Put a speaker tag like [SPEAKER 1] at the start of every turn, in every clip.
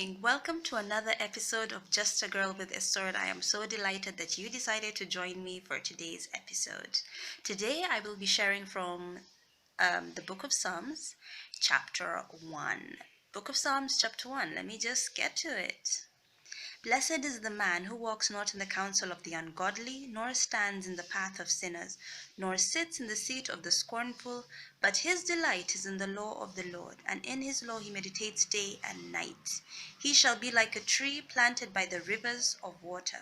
[SPEAKER 1] morning. Welcome to another episode of Just a Girl with a Sword. I am so delighted that you decided to join me for today's episode. Today I will be sharing from the book of Psalms, chapter 1. Book of Psalms, chapter 1. Let me just get to it. Blessed is the man who walks not in the counsel of the ungodly, nor stands in the path of sinners, nor sits in the seat of the scornful, but his delight is in the law of the Lord, and in his law he meditates day and night. He shall be like a tree planted by the rivers of water,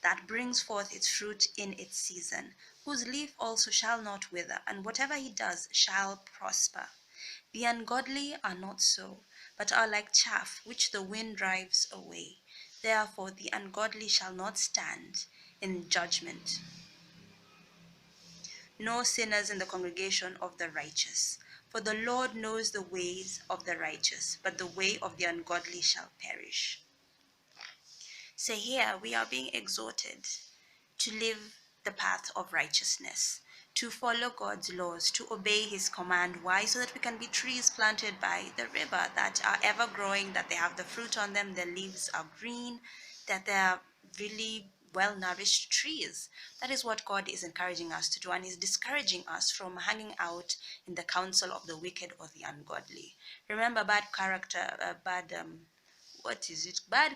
[SPEAKER 1] that brings forth its fruit in its season, whose leaf also shall not wither, and whatever he does shall prosper. The ungodly are not so, but are like chaff which the wind drives away. Therefore the ungodly shall not stand in judgment, nor sinners in the congregation of the righteous. For the Lord knows the ways of the righteous, but the way of the ungodly shall perish. So here we are being exhorted to live the path of righteousness, to follow God's laws, to obey his command. Why? So that we can be trees planted by the river that are ever growing, that they have the fruit on them, their leaves are green, that they are really well-nourished trees. That is what God is encouraging us to do, and is discouraging us from hanging out in the counsel of the wicked or the ungodly. Remember, bad character, bad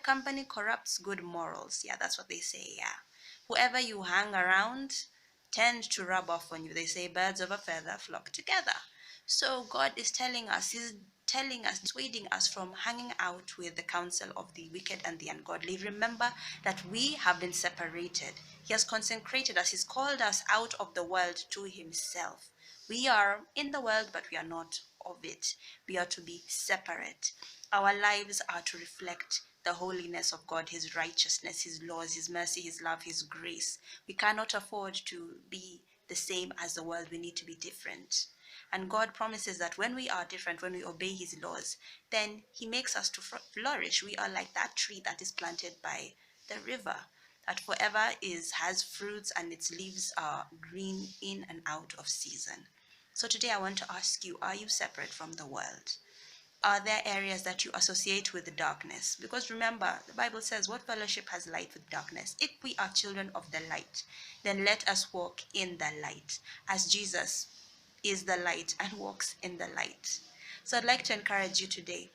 [SPEAKER 1] company corrupts good morals. Yeah, that's what they say. Yeah, whoever you hang around tend to rub off on you. They say birds of a feather flock together. So God is he's telling us, dissuading us from hanging out with the counsel of the wicked and the ungodly. Remember that we have been separated. He has consecrated us. He's called us out of the world to himself. We are in the world, but we are not of it. We are to be separate. Our lives are to reflect the holiness of God, his righteousness, his laws, his mercy, his love, his grace. We cannot afford to be the same as the world. We need to be different. And God promises that when we are different, when we obey his laws, then he makes us to flourish. We are like that tree that is planted by the river, that forever has fruits and its leaves are green in and out of season. So today I want to ask you, are you separate from the world? Are there areas that you associate with the darkness? Because remember, the Bible says, what fellowship has light with darkness? If we are children of the light, then let us walk in the light, as Jesus is the light and walks in the light. So I'd like to encourage you today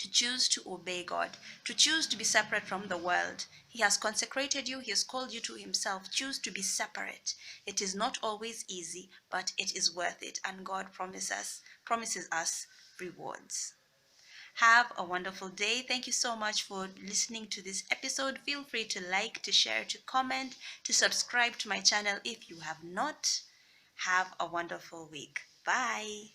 [SPEAKER 1] to choose to obey God, to choose to be separate from the world. He has consecrated you, he has called you to himself. Choose to be separate. It is not always easy, but it is worth it, and God promises us rewards. Have a wonderful day. Thank you so much for listening to this episode. Feel free to like, to share, to comment, to subscribe to my channel if you have not. Have a wonderful week. Bye.